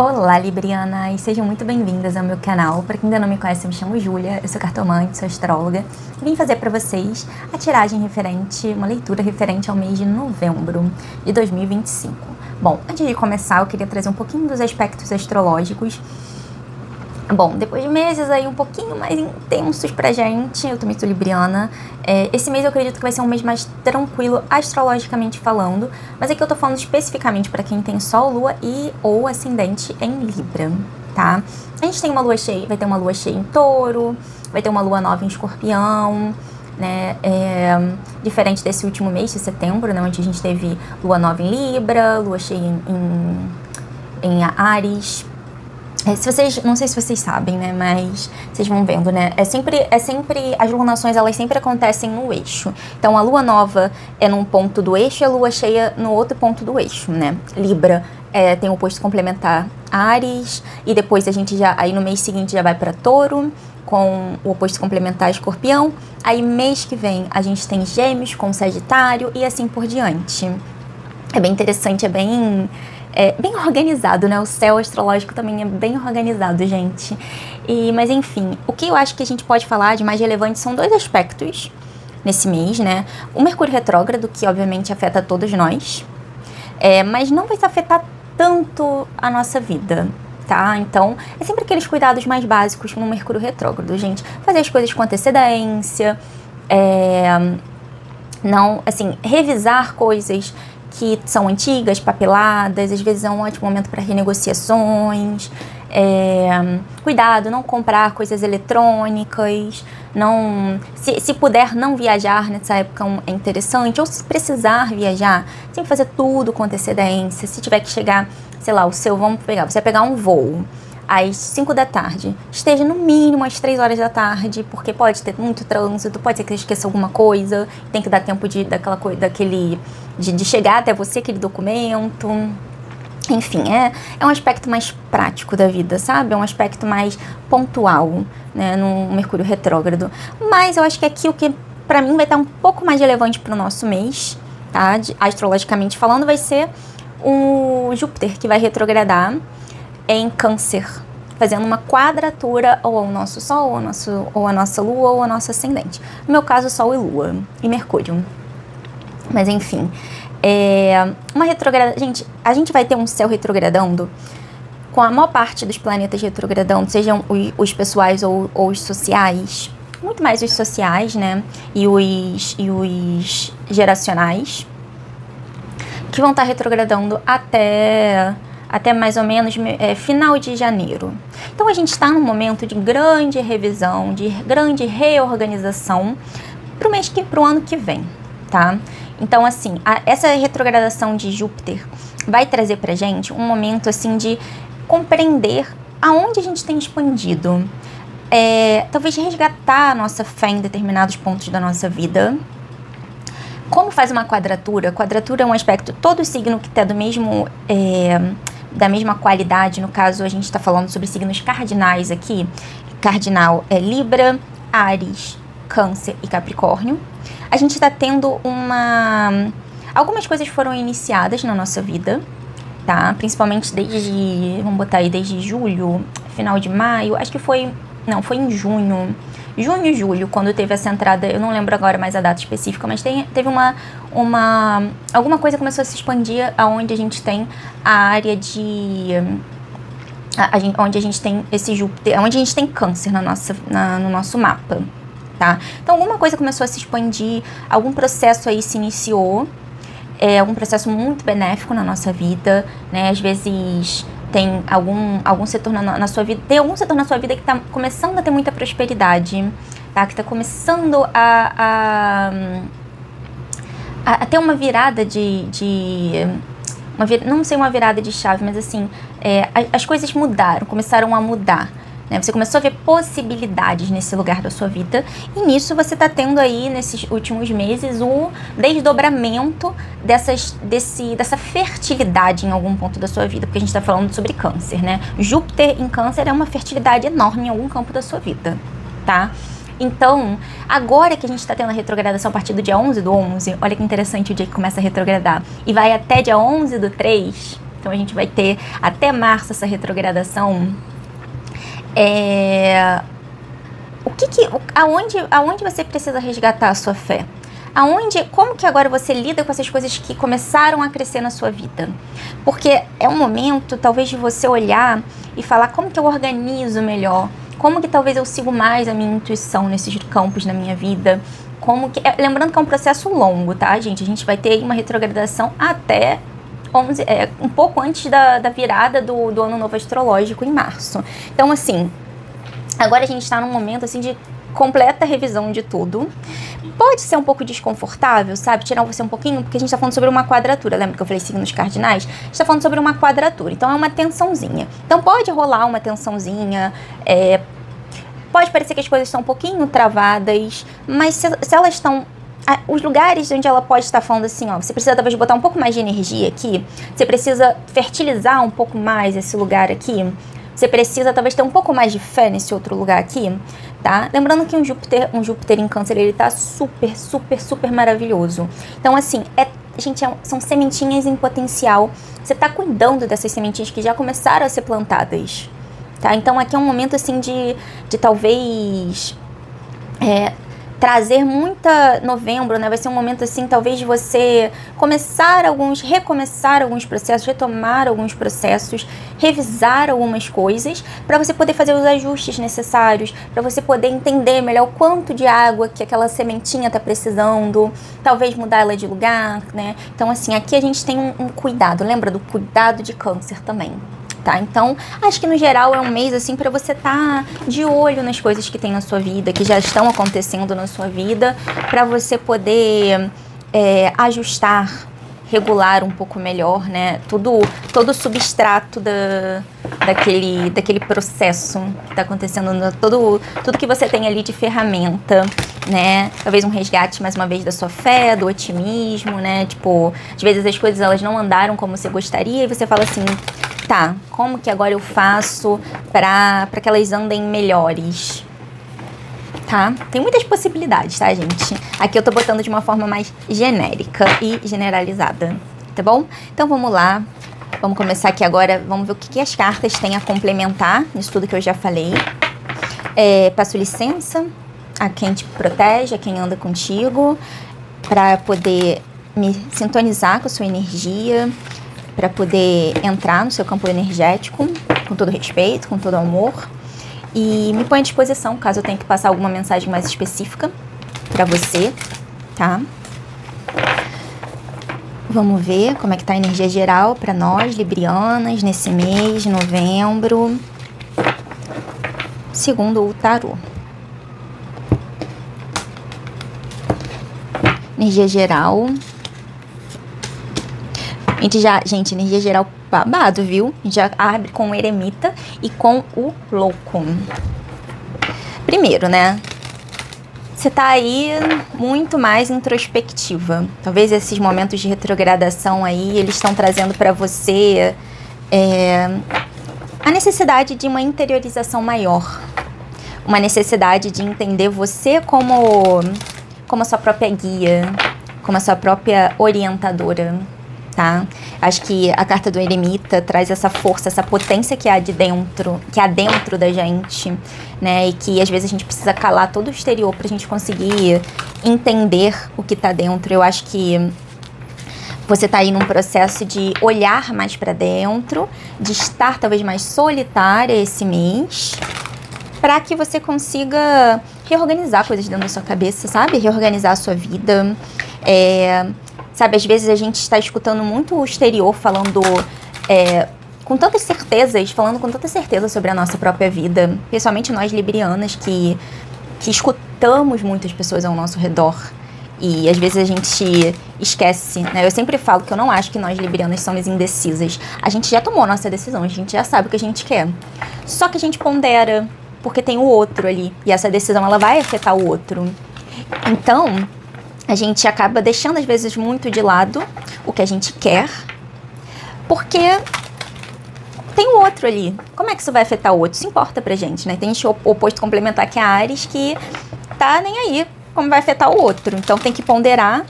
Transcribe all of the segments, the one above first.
Olá, Librianas! Sejam muito bem-vindas ao meu canal. Para quem ainda não me conhece, eu me chamo Júlia, eu sou cartomante, sou astróloga e vim fazer para vocês a tiragem referente, uma leitura referente ao mês de novembro de 2025. Bom, antes de começar, eu queria trazer um pouquinho dos aspectos astrológicos. Bom, depois de meses aí um pouquinho mais intensos pra gente, eu também sou libriana, esse mês eu acredito que vai ser um mês mais tranquilo astrologicamente falando, mas aqui eu tô falando especificamente pra quem tem Sol, Lua e ou Ascendente em Libra, tá? A gente tem uma lua cheia, vai ter uma lua cheia em Touro, vai ter uma lua nova em Escorpião, né? Diferente desse último mês de setembro, né? Onde a gente teve lua nova em Libra, lua cheia em Áries. Não sei se vocês sabem, né, mas vocês vão vendo, né, as lunações, elas sempre acontecem no eixo. Então, a lua nova é num ponto do eixo e a lua cheia no outro ponto do eixo, né. Libra tem o oposto complementar Áries, e depois a gente aí no mês seguinte já vai para Touro, com o oposto complementar Escorpião. Aí, mês que vem, a gente tem Gêmeos com Sagitário e assim por diante. É bem interessante, é bem organizado, né? O céu astrológico também é bem organizado, gente. Mas enfim, o que eu acho que a gente pode falar de mais relevante são dois aspectos nesse mês, né? O Mercúrio retrógrado, que obviamente afeta todos nós, mas não vai afetar tanto a nossa vida, tá? Então, é sempre aqueles cuidados mais básicos com o Mercúrio retrógrado, gente. Fazer as coisas com antecedência, não, assim, revisar coisas que são antigas, papeladas, às vezes é um ótimo momento para renegociações. Cuidado, não comprar coisas eletrônicas, se puder não viajar nessa época é interessante, ou se precisar viajar, tem que fazer tudo com antecedência. Se tiver que chegar, sei lá, você vai pegar um voo às 5 da tarde, esteja no mínimo às 3 horas da tarde, porque pode ter muito trânsito, pode ser que você esqueça alguma coisa, tem que dar tempo de chegar até você aquele documento. Enfim, é um aspecto mais prático da vida, sabe? É um aspecto mais pontual, né, no Mercúrio retrógrado. Mas eu acho que aqui o que pra mim vai estar um pouco mais relevante pro nosso mês, tá? Astrologicamente falando, vai ser o Júpiter, que vai retrogradar em Câncer, fazendo uma quadratura ou ao nosso Sol, ou a nossa Lua, ou a nossa Ascendente. No meu caso, Sol e Lua, e Mercúrio. Mas enfim, uma retrogradação. Gente, a gente vai ter um céu retrogradando com a maior parte dos planetas retrogradando, sejam os pessoais ou os sociais, muito mais os sociais, né, e os geracionais, que vão estar retrogradando até mais ou menos final de janeiro. Então a gente está num momento de grande revisão, de grande reorganização pro ano que vem, tá? Então assim, essa retrogradação de Júpiter vai trazer pra gente um momento assim de compreender aonde a gente tem expandido, talvez resgatar a nossa fé em determinados pontos da nossa vida. Como faz uma quadratura? Quadratura é um aspecto, todo signo que está da mesma qualidade, no caso a gente está falando sobre signos cardinais aqui. Cardinal é Libra, Áries, Câncer e Capricórnio. A gente está tendo algumas coisas foram iniciadas na nossa vida, tá? Principalmente vamos botar aí, desde julho, final de maio, acho que foi em junho e julho, quando teve essa entrada, eu não lembro agora mais a data específica, mas teve alguma coisa começou a se expandir aonde a gente tem a área onde a gente tem esse Júpiter, onde a gente tem Câncer no nosso mapa, tá? Então alguma coisa começou a se expandir, algum processo aí se iniciou, algum processo muito benéfico na nossa vida, né? Às vezes tem algum setor na sua vida, tem algum setor na sua vida que está começando a ter muita prosperidade, tá? Que está começando a ter uma virada não sei uma virada de chave, mas assim, as coisas começaram a mudar, né? Você começou a ver possibilidades nesse lugar da sua vida, e nisso você está tendo aí, nesses últimos meses, o desdobramento dessa fertilidade em algum ponto da sua vida, porque a gente está falando sobre Câncer, né? Júpiter em Câncer é uma fertilidade enorme em algum campo da sua vida, tá? Então, agora que a gente está tendo a retrogradação a partir do dia 11/11, olha que interessante o dia que começa a retrogradar, e vai até dia 11/3, Então a gente vai ter até março essa retrogradação. Aonde você precisa resgatar a sua fé? Como que agora você lida com essas coisas que começaram a crescer na sua vida? Porque é um momento, talvez, de você olhar e falar como que eu organizo melhor, como que talvez eu sigo mais a minha intuição nesses campos na minha vida, lembrando que é um processo longo, tá, gente? A gente vai ter uma retrogradação até um pouco antes da virada do ano novo astrológico, em março. Então, assim, agora a gente está num momento, assim, de completa revisão de tudo. Pode ser um pouco desconfortável, sabe? Tirar você um pouquinho, porque a gente tá falando sobre uma quadratura. Lembra que eu falei signos cardinais? A gente tá falando sobre uma quadratura, então é uma tensãozinha. Então pode rolar uma tensãozinha, pode parecer que as coisas estão um pouquinho travadas, mas se elas estão... Os lugares onde ela pode estar falando assim, ó, você precisa talvez botar um pouco mais de energia aqui, você precisa fertilizar um pouco mais esse lugar aqui, você precisa talvez ter um pouco mais de fé nesse outro lugar aqui, tá? Lembrando que um Júpiter em Câncer, ele tá super, super, super maravilhoso. Então, assim, são sementinhas em potencial. Você tá cuidando dessas sementinhas que já começaram a ser plantadas, tá? Então, aqui é um momento, assim, de talvez... trazer muita novembro, né? Vai ser um momento assim, talvez de você recomeçar alguns processos, retomar alguns processos, revisar algumas coisas, para você poder fazer os ajustes necessários, para você poder entender melhor o quanto de água que aquela sementinha tá precisando, talvez mudar ela de lugar, né? Então, assim, aqui a gente tem um cuidado, lembra do cuidado de Câncer também. Tá? Então, acho que no geral é um mês assim para você estar de olho nas coisas que tem na sua vida, que já estão acontecendo na sua vida, para você poder ajustar, regular um pouco melhor, né? Todo o substrato daquele processo que está acontecendo, tudo que você tem ali de ferramenta, né? Talvez um resgate, mais uma vez, da sua fé, do otimismo, né? Tipo, às vezes as coisas elas não andaram como você gostaria e você fala assim... Tá, como que agora eu faço para que elas andem melhores? Tá? Tem muitas possibilidades, tá, gente? Aqui eu tô botando de uma forma mais genérica e generalizada, tá bom? Então vamos lá, vamos começar aqui agora, vamos ver o que as cartas têm a complementar nisso tudo que eu já falei. Peço licença a quem te protege, a quem anda contigo, para poder me sintonizar com a sua energia, para poder entrar no seu campo energético, com todo respeito, com todo amor. E me põe à disposição, caso eu tenha que passar alguma mensagem mais específica para você, tá? Vamos ver como é que tá a energia geral para nós, librianas, nesse mês de novembro, segundo o tarô. Energia geral... Gente, energia geral babado, viu? A gente já abre com o eremita e com o louco. Primeiro, né? Você tá aí muito mais introspectiva. Talvez esses momentos de retrogradação aí, eles estão trazendo pra você a necessidade de uma interiorização maior. Uma necessidade de entender você como a sua própria guia, como a sua própria orientadora. Tá? Acho que a carta do eremita traz essa força, essa potência que há dentro da gente, né? E que às vezes a gente precisa calar todo o exterior pra gente conseguir entender o que tá dentro. Eu acho que você tá aí num processo de olhar mais pra dentro, de estar talvez mais solitária esse mês, para que você consiga reorganizar coisas dentro da sua cabeça, sabe? Reorganizar a sua vida. Sabe, às vezes a gente está escutando muito o exterior falando com tantas certezas, falando com tanta certeza sobre a nossa própria vida, principalmente nós librianas que escutamos muitas pessoas ao nosso redor e às vezes a gente esquece, né? Eu sempre falo que eu não acho que nós librianas somos indecisas. A gente já tomou a nossa decisão, a gente já sabe o que a gente quer. Só que a gente pondera, porque tem o outro ali e essa decisão ela vai afetar o outro. Então... a gente acaba deixando, às vezes, muito de lado o que a gente quer, porque tem o outro ali. Como é que isso vai afetar o outro? Isso importa pra gente, né? Tem o oposto complementar, que é a Áries, que tá nem aí como vai afetar o outro. Então, tem que ponderar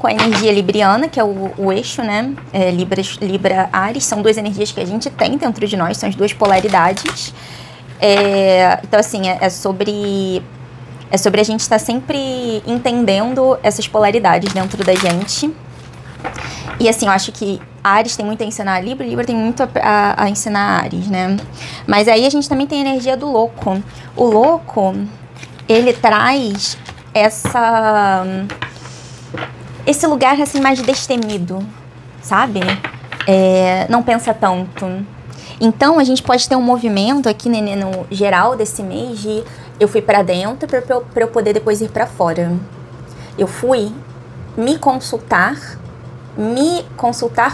com a energia libriana, que é o eixo, né? Libra, Áries, são duas energias que a gente tem dentro de nós, são as duas polaridades. Então, assim, é sobre a gente estar sempre entendendo essas polaridades dentro da gente. E, assim, eu acho que Áries tem muito a ensinar a Libra, Libra tem muito a ensinar a Áries, né? Mas aí a gente também tem a energia do louco. O louco, ele traz esse lugar, assim, mais destemido, sabe? Não pensa tanto. Então, a gente pode ter um movimento aqui, né, no geral desse mês de eu fui pra dentro pra eu poder depois ir pra fora. Eu fui me consultar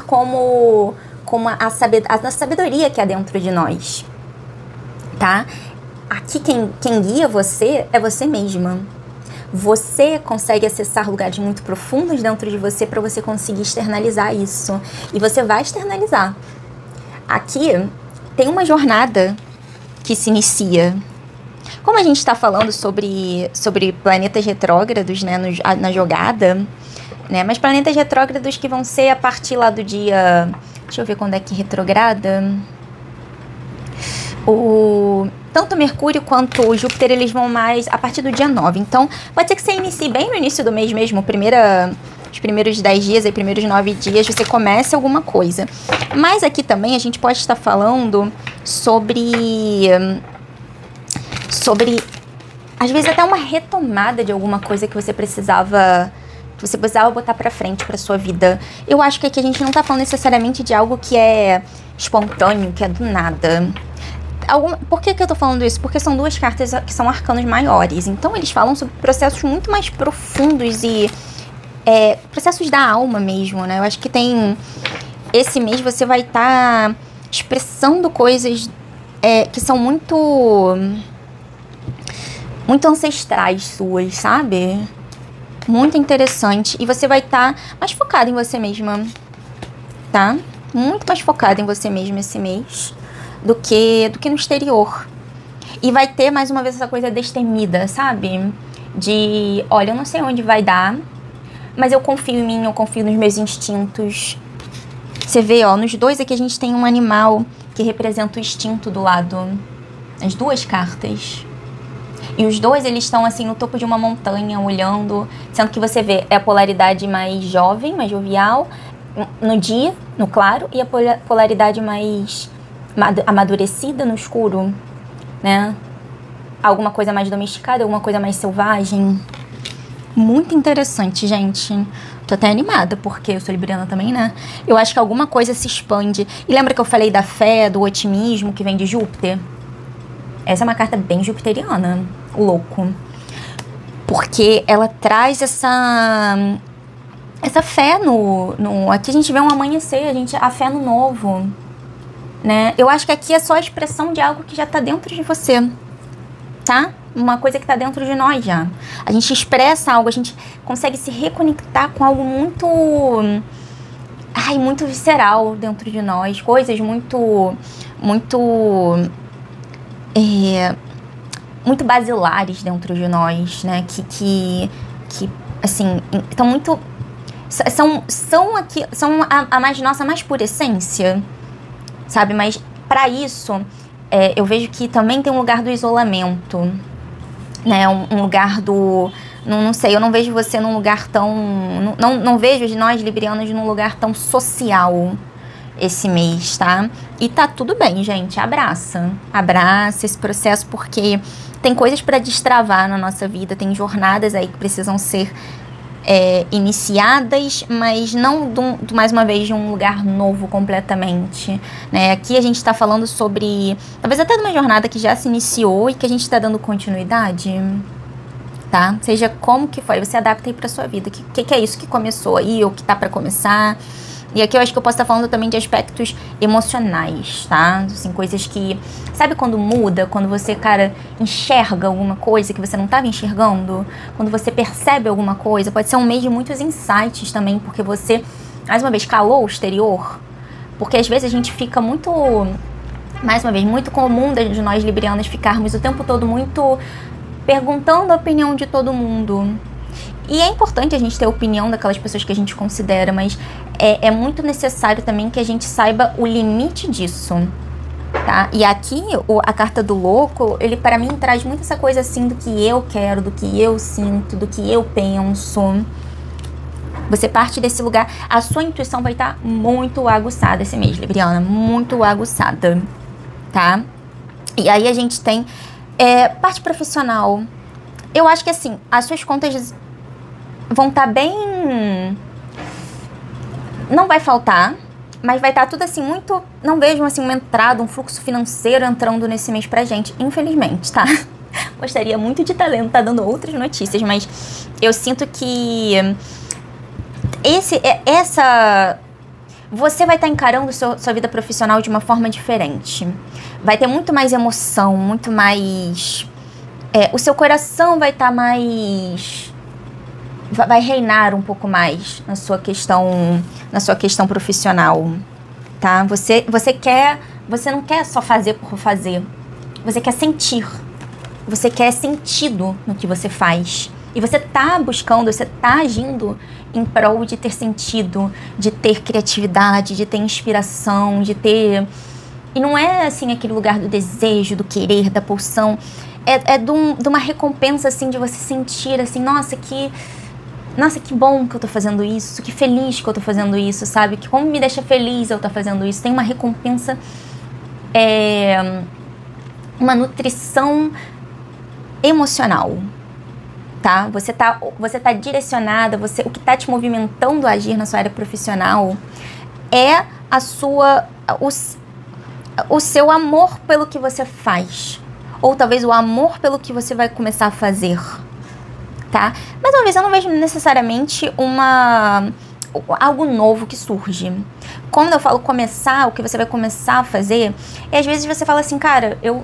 como a sabedoria que há dentro de nós, tá? Aqui quem guia você é você mesma. Você consegue acessar lugares muito profundos dentro de você para você conseguir externalizar isso. E você vai externalizar. Aqui tem uma jornada que se inicia. Como a gente está falando sobre planetas retrógrados, né, na jogada, né, mas planetas retrógrados que vão ser a partir lá do dia... Deixa eu ver quando é que retrograda. Tanto Mercúrio quanto o Júpiter, eles vão mais a partir do dia 9. Então, pode ser que você inicie bem no início do mês mesmo, os primeiros 10 dias, os primeiros 9 dias, você comece alguma coisa. Mas aqui também a gente pode estar falando sobre às vezes até uma retomada de alguma coisa que você precisava botar pra frente pra sua vida. Eu acho que aqui a gente não tá falando necessariamente de algo que é espontâneo, que é do nada. Por que eu tô falando isso? Porque são duas cartas que são arcanos maiores. Então, eles falam sobre processos muito mais profundos e processos da alma mesmo, né? Eu acho que esse mês você vai estar expressando coisas que são muito ancestrais suas, sabe? Muito interessante. E você vai estar mais focada em você mesma, tá? Muito mais focada em você mesma esse mês do que no exterior. E vai ter, mais uma vez, essa coisa destemida, sabe? De, olha, eu não sei onde vai dar, mas eu confio em mim, eu confio nos meus instintos. Você vê, ó, nos dois aqui a gente tem um animal que representa o instinto do lado. As duas cartas. E os dois, eles estão, assim, no topo de uma montanha, olhando. Sendo que você vê, a polaridade mais jovem, mais jovial, no dia, no claro, e a polaridade mais amadurecida no escuro, né? Alguma coisa mais domesticada, alguma coisa mais selvagem. Muito interessante, gente. Tô até animada, porque eu sou libriana também, né? Eu acho que alguma coisa se expande. E lembra que eu falei da fé, do otimismo que vem de Júpiter? Essa é uma carta bem jupiteriana, o louco. Porque ela traz essa fé aqui a gente vê um amanhecer, a fé no novo, né? Eu acho que aqui é só a expressão de algo que já tá dentro de você, tá? Uma coisa que tá dentro de nós já. A gente expressa algo, a gente consegue se reconectar com algo muito visceral dentro de nós, coisas muito basilares dentro de nós, né? Que assim, então muito são a nossa mais pura essência, sabe? Mas para isso, eu vejo que também tem um lugar do isolamento, né? Um lugar do... Não sei, eu não vejo você num lugar tão... Não vejo nós librianos num lugar tão social esse mês, tá? E tá tudo bem, gente. Abraça esse processo, porque tem coisas para destravar na nossa vida, tem jornadas aí que precisam ser iniciadas, mas não mais uma vez de um lugar novo completamente, né? Aqui a gente tá falando sobre, talvez até de uma jornada que já se iniciou e que a gente tá dando continuidade, tá? Seja como que foi, você adapta aí pra sua vida. O que é isso que começou aí, ou que tá pra começar? E aqui eu acho que eu posso estar falando também de aspectos emocionais, tá? Assim, coisas que... Sabe quando muda? Quando você, cara, enxerga alguma coisa que você não estava enxergando? Quando você percebe alguma coisa? Pode ser um mês de muitos insights também, porque você, mais uma vez, calou o exterior. Porque às vezes a gente fica muito... Mais uma vez, muito comum de nós librianos ficarmos o tempo todo muito perguntando a opinião de todo mundo. E é importante a gente ter a opinião daquelas pessoas que a gente considera, mas é muito necessário também que a gente saiba o limite disso, tá? E aqui, a carta do louco, ele para mim traz muito essa coisa assim do que eu quero, do que eu sinto, do que eu penso. Você parte desse lugar, a sua intuição vai estar muito aguçada esse mês, Libriana, muito aguçada, tá? E aí a gente tem parte profissional. Eu acho que assim, as suas contas vão estar bem... Não vai faltar, mas vai estar tudo assim muito... Não vejo assim uma entrada, um fluxo financeiro entrando nesse mês pra gente, infelizmente, tá? Gostaria muito de estar lendo, tá dando outras notícias, mas eu sinto que... Você vai estar encarando sua vida profissional de uma forma diferente. Vai ter muito mais emoção, muito mais... o seu coração vai estar mais... Vai reinar um pouco mais na sua questão profissional, tá? Você não quer só fazer por fazer. Você quer sentir. Você quer sentido no que você faz. E você tá buscando, você tá agindo em prol de ter sentido, de ter criatividade, de ter inspiração, de ter... E não é, assim, aquele lugar do desejo, do querer, da pulsão. De uma recompensa, assim, de você sentir, assim, nossa, que bom que eu tô fazendo isso, que feliz que eu tô fazendo isso, sabe? Que como me deixa feliz eu tô fazendo isso. Tem uma recompensa, uma nutrição emocional. Tá? Você tá direcionada, o que tá te movimentando a agir na sua área profissional é o seu amor pelo que você faz. Ou talvez o amor pelo que você vai começar a fazer. Tá? Mais uma vez, eu não vejo necessariamente algo novo que surge. Quando eu falo começar, o que você vai começar a fazer, às vezes você fala assim, cara, eu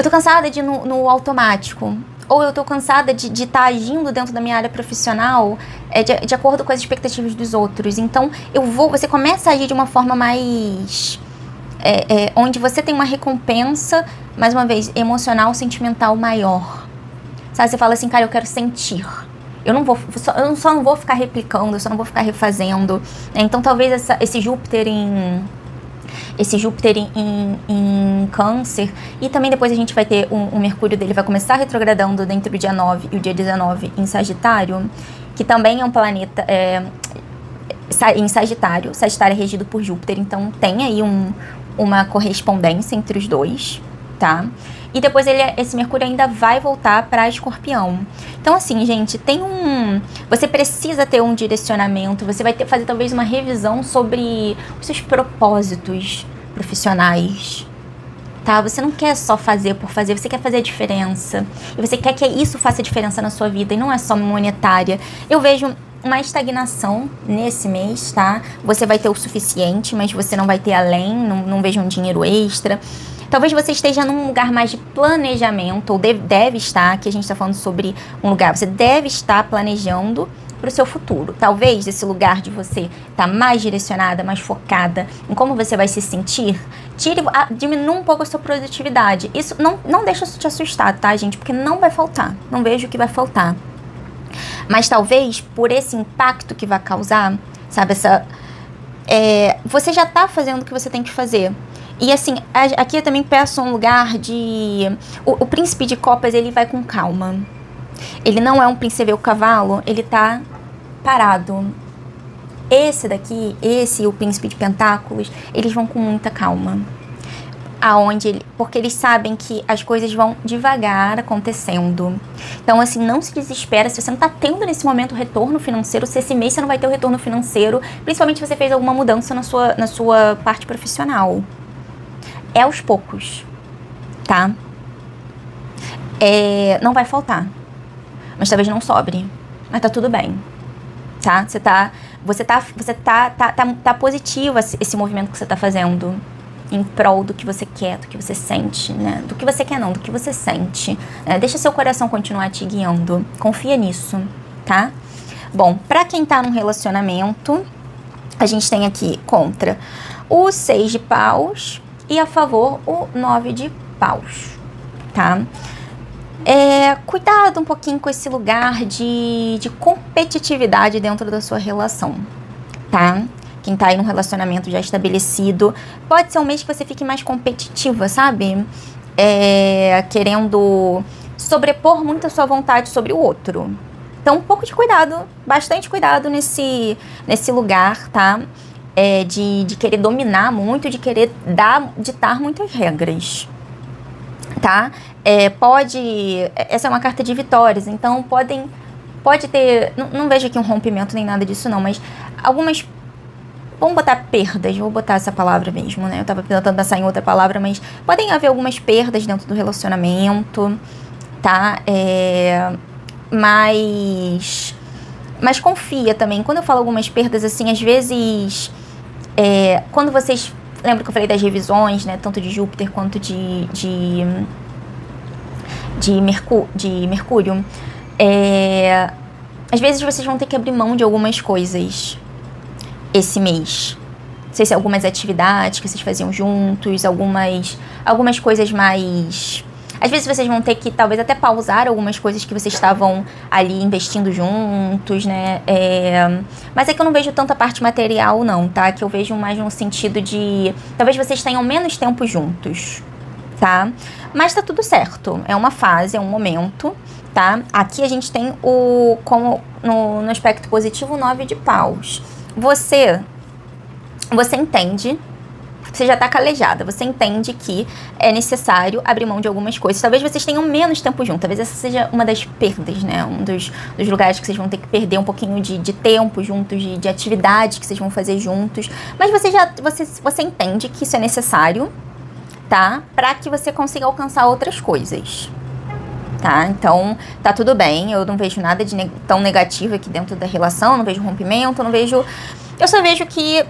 tô cansada de ir no automático. Ou eu tô cansada de estar agindo dentro da minha área profissional de acordo com as expectativas dos outros. Então, você começa a agir de uma forma mais... onde você tem uma recompensa, mais uma vez, emocional, sentimental maior. Sabe, você fala assim, cara, eu quero sentir. Eu só não vou ficar replicando, eu só não vou ficar refazendo. Então, talvez esse Júpiter em Câncer, e também depois a gente vai ter o Mercúrio dele vai começar retrogradando dentro do dia 9 e o dia 19 em Sagitário, que também é um planeta em Sagitário. Sagitário é regido por Júpiter, então tem aí uma correspondência entre os dois, tá? E depois esse Mercúrio ainda vai voltar para Escorpião. Então, assim, gente, você precisa ter um direcionamento, você vai fazer talvez uma revisão sobre os seus propósitos profissionais, tá? Você não quer só fazer por fazer, você quer fazer a diferença. E você quer que isso faça diferença na sua vida, e não é só monetária. Eu vejo uma estagnação nesse mês, tá? Você vai ter o suficiente, mas você não vai ter além, não vejo um dinheiro extra. Talvez você esteja num lugar mais de planejamento, ou deve estar, que a gente está falando sobre um lugar, você deve estar planejando para o seu futuro. Talvez esse lugar de você estar mais direcionada, mais focada em como você vai se sentir, diminua um pouco a sua produtividade. Isso não deixa isso te assustar, tá, gente? Porque não vai faltar, não vejo que vai faltar. Mas talvez por esse impacto que vai causar, sabe, você já está fazendo o que você tem que fazer. E assim, aqui eu também peço um lugar de... O príncipe de copas, ele vai com calma. Ele não é um príncipe, você vê o cavalo, ele tá parado. Esse daqui, o príncipe de pentáculos, eles vão com muita calma. Porque eles sabem que as coisas vão devagar acontecendo. Então, assim, não se desespera. Se você não tá tendo nesse momento retorno financeiro, se esse mês você não vai ter o retorno financeiro, principalmente se você fez alguma mudança na sua parte profissional. É aos poucos, tá? Não vai faltar. Mas talvez não sobre. Mas tá tudo bem, tá? Você tá positivo esse movimento que você tá fazendo em prol do que você quer, do que você sente, né? Do que você quer não, do que você sente. Deixa seu coração continuar te guiando. Confia nisso, tá? Bom, pra quem tá num relacionamento, a gente tem aqui contra o 6 de paus e a favor o 9 de paus, tá? Cuidado um pouquinho com esse lugar de competitividade dentro da sua relação, tá? Quem tá aí num relacionamento já estabelecido, pode ser um mês que você fique mais competitiva, sabe? Querendo sobrepor muito a sua vontade sobre o outro. Então, um pouco de cuidado, bastante cuidado nesse lugar, tá? De querer dominar muito, de querer ditar muitas regras, tá? Essa é uma carta de vitórias, então pode ter, não vejo aqui um rompimento nem nada disso não, mas algumas, vamos botar perdas, vou botar essa palavra mesmo, né? Eu tava tentando pensar em outra palavra, mas podem haver algumas perdas dentro do relacionamento, tá? Mas confia também. Quando eu falo algumas perdas, assim, às vezes, quando vocês, lembra que eu falei das revisões, né? Tanto de Júpiter quanto de Mercúrio. Às vezes vocês vão ter que abrir mão de algumas coisas esse mês. Não sei se algumas atividades que vocês faziam juntos, algumas coisas mais... Às vezes vocês vão ter que, talvez, até pausar algumas coisas que vocês estavam ali investindo juntos, né? Mas é que eu não vejo tanta parte material, não, tá? Que eu vejo mais no sentido de... Talvez vocês tenham menos tempo juntos, tá? Mas tá tudo certo. É uma fase, é um momento, tá? Aqui a gente tem como no aspecto positivo, o 9 de paus. Você entende... Você já tá calejada, você entende que é necessário abrir mão de algumas coisas. Talvez vocês tenham menos tempo juntos, talvez essa seja uma das perdas, né? Um dos lugares que vocês vão ter que perder um pouquinho de tempo juntos, de atividades que vocês vão fazer juntos. Mas você entende que isso é necessário, tá? Pra que você consiga alcançar outras coisas, tá? Então, tá tudo bem, eu não vejo nada de tão negativo aqui dentro da relação, não vejo rompimento, eu só vejo que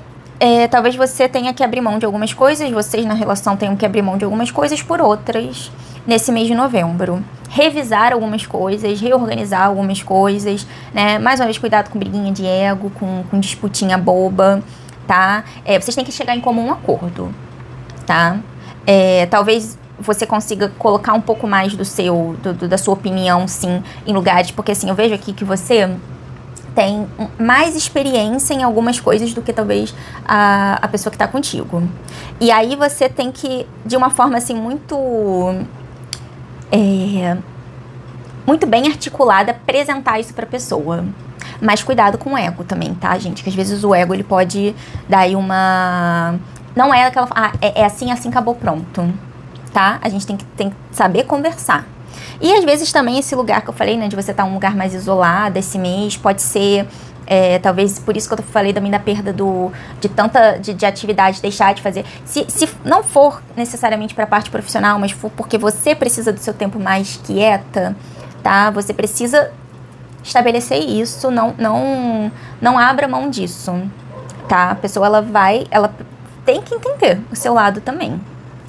talvez você tenha que abrir mão de algumas coisas, vocês na relação tenham que abrir mão de algumas coisas por outras nesse mês de novembro. Revisar algumas coisas, reorganizar algumas coisas, né? Mais uma vez, cuidado com briguinha de ego, com disputinha boba, tá? Vocês têm que chegar em comum acordo, tá? Talvez você consiga colocar um pouco mais da sua opinião, sim, em lugares, porque assim, eu vejo aqui que você tem mais experiência em algumas coisas do que talvez a pessoa que está contigo. E aí você tem que, de uma forma assim muito bem articulada, apresentar isso para a pessoa. Mas cuidado com o ego também, tá, gente? Que às vezes o ego, ele pode dar aí uma... Não é aquela... assim, acabou, pronto, tá? A gente tem que saber conversar. E às vezes também esse lugar que eu falei, né, de você estar em um lugar mais isolado esse mês, pode ser, talvez, por isso que eu falei também da perda de atividade, deixar de fazer. Se não for necessariamente para a parte profissional, mas for porque você precisa do seu tempo mais quieta, tá? Você precisa estabelecer isso, não abra mão disso, tá? A pessoa, ela tem que entender o seu lado também,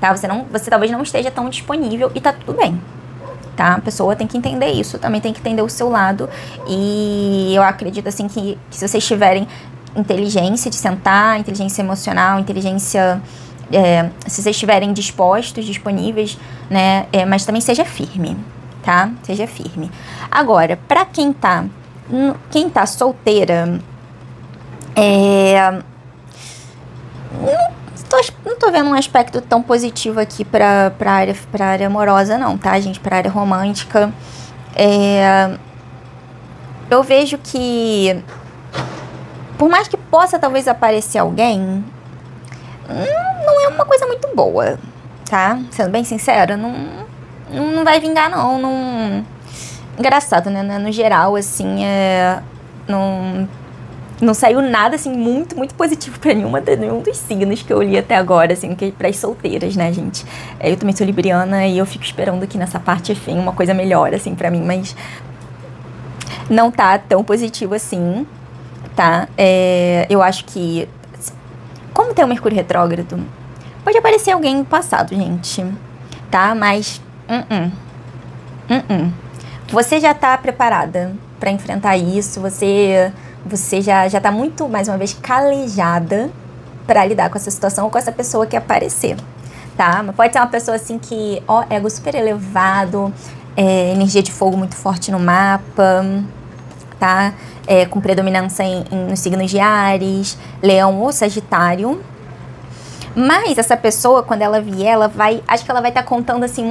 tá? Você talvez não esteja tão disponível e tá tudo bem. Tá? A pessoa tem que entender isso, também tem que entender o seu lado. E eu acredito assim que se vocês tiverem inteligência de sentar, inteligência emocional, inteligência... se vocês estiverem disponíveis, né? Mas também seja firme, tá? Seja firme. Agora, pra quem tá solteira, não tô vendo um aspecto tão positivo aqui pra área amorosa, não, tá, gente? Pra área romântica. Eu vejo que, por mais que possa talvez aparecer alguém, não é uma coisa muito boa, tá? Sendo bem sincera, não vai vingar, não. Engraçado, né? No geral, assim, não saiu nada, assim, muito, muito positivo pra nenhum dos signos que eu li até agora, assim, que pras solteiras, né, gente? Eu também sou libriana e eu fico esperando aqui nessa parte, enfim, uma coisa melhor, assim, pra mim, mas não tá tão positivo assim, tá? Eu acho que, como tem o Mercúrio retrógrado, pode aparecer alguém no passado, gente, tá? Mas, você já tá preparada pra enfrentar isso, você já tá muito, mais uma vez, calejada pra lidar com essa situação ou com essa pessoa que aparecer, tá? Mas pode ser uma pessoa, assim, que, ego super elevado, energia de fogo muito forte no mapa, tá? Com predominância nos signos de Áries, Leão ou Sagitário. Mas essa pessoa, quando ela vier, acho que ela vai estar contando, assim,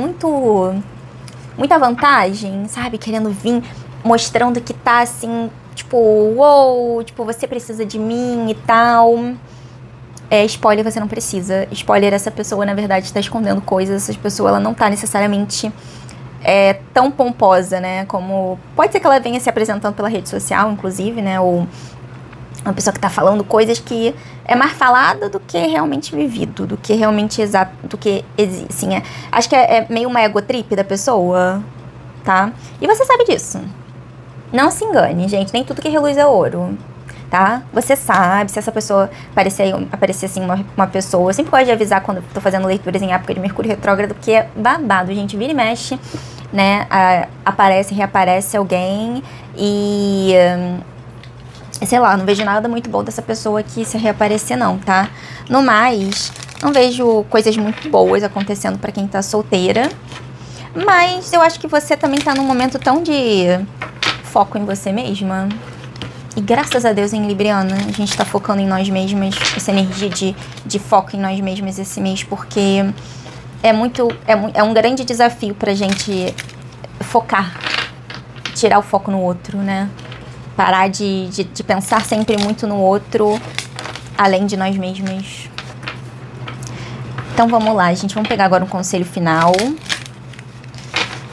muita vantagem, sabe? Querendo vir, mostrando que tá, assim, tipo, uou, tipo, você precisa de mim e tal. Spoiler, você não precisa. Spoiler, essa pessoa, na verdade, está escondendo coisas. Essa pessoa, ela não tá necessariamente tão pomposa, né? Como... Pode ser que ela venha se apresentando pela rede social, inclusive, né? Ou uma pessoa que tá falando coisas que é mais falada do que realmente vivido, do que realmente exato, do que assim, acho que é meio uma egotrip da pessoa, tá? E você sabe disso. Não se engane, gente, nem tudo que reluz é ouro, tá? Você sabe, se essa pessoa aparecer assim, uma pessoa, eu sempre gosto de avisar quando eu tô fazendo leituras em época de Mercúrio retrógrado, porque é babado, gente, vira e mexe, né? Aparece, reaparece alguém e... sei lá, não vejo nada muito bom dessa pessoa aqui se reaparecer não, tá? No mais, não vejo coisas muito boas acontecendo pra quem tá solteira. Mas eu acho que você também tá num momento tão de foco em você mesma. E graças a Deus, em Libriana, a gente tá focando em nós mesmas, essa energia de foco em nós mesmas esse mês, porque é um grande desafio pra gente focar, tirar o foco no outro, né? Parar de pensar sempre muito no outro, além de nós mesmos. Então vamos lá, gente. Vamos pegar agora um conselho final.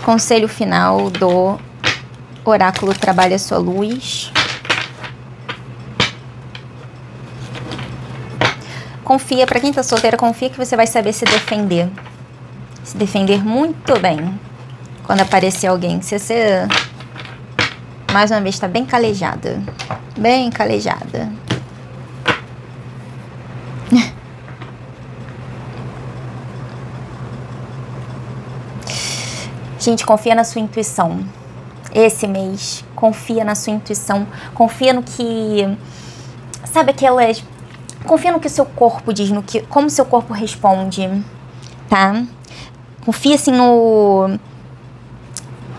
Conselho final do Oráculo Trabalha Sua Luz. Confia, pra quem tá solteira, confia que você vai saber se defender. Se defender muito bem. Quando aparecer alguém, se você... mais uma vez, tá bem calejada. Bem calejada. Gente, confia na sua intuição. Esse mês, confia na sua intuição. Confia no que... sabe aquelas... confia no que o seu corpo diz, como o seu corpo responde, tá? Confia, assim, no...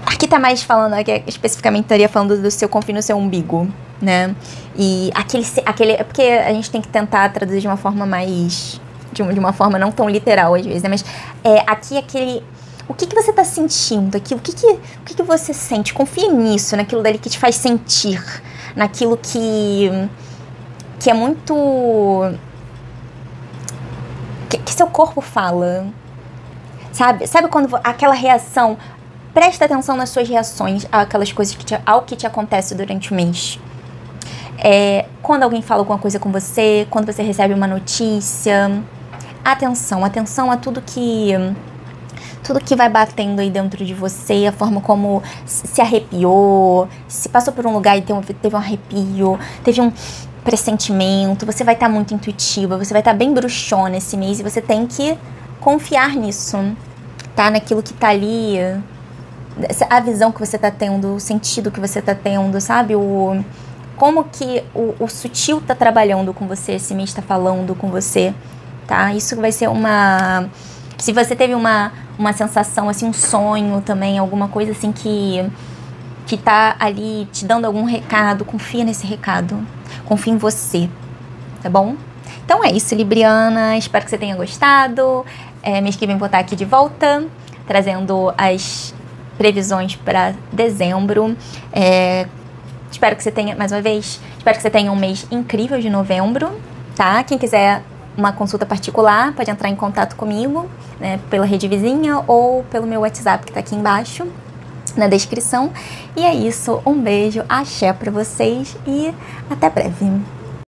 aqui tá mais falando, aqui especificamente estaria falando do seu, confia no seu umbigo, né? E aquele é porque a gente tem que tentar traduzir de uma forma mais... de uma forma não tão literal, às vezes, né? Mas aqui aquele... o que você tá sentindo aqui? O que você sente? Confia nisso, naquilo dali que te faz sentir, naquilo que é muito... que seu corpo fala, sabe? Sabe quando aquela reação... Presta atenção nas suas reações àquelas coisas ao que te acontece durante o mês. Quando alguém fala alguma coisa com você, quando você recebe uma notícia. Atenção a tudo que vai batendo aí dentro de você, a forma como se arrepiou, se passou por um lugar e teve um arrepio, teve um pressentimento. Você vai estar muito intuitiva, você vai estar bem bruxona esse mês e você tem que confiar nisso, tá? Naquilo que tá ali... a visão que você tá tendo, o sentido que você tá tendo, sabe? Como que o sutil tá trabalhando com você, esse mês tá falando com você, tá? Isso vai ser uma... se você teve uma sensação, assim, um sonho também, alguma coisa assim que tá ali te dando algum recado, confia nesse recado, confia em você, tá bom? Então é isso, Libriana, espero que você tenha gostado. Mês que vem vou estar aqui de volta, trazendo as previsões para dezembro. Espero que você tenha, mais uma vez, espero que você tenha um mês incrível de novembro, tá? Quem quiser uma consulta particular, pode entrar em contato comigo, né, pela rede vizinha ou pelo meu WhatsApp que tá aqui embaixo na descrição. E é isso, um beijo, axé pra vocês e até breve.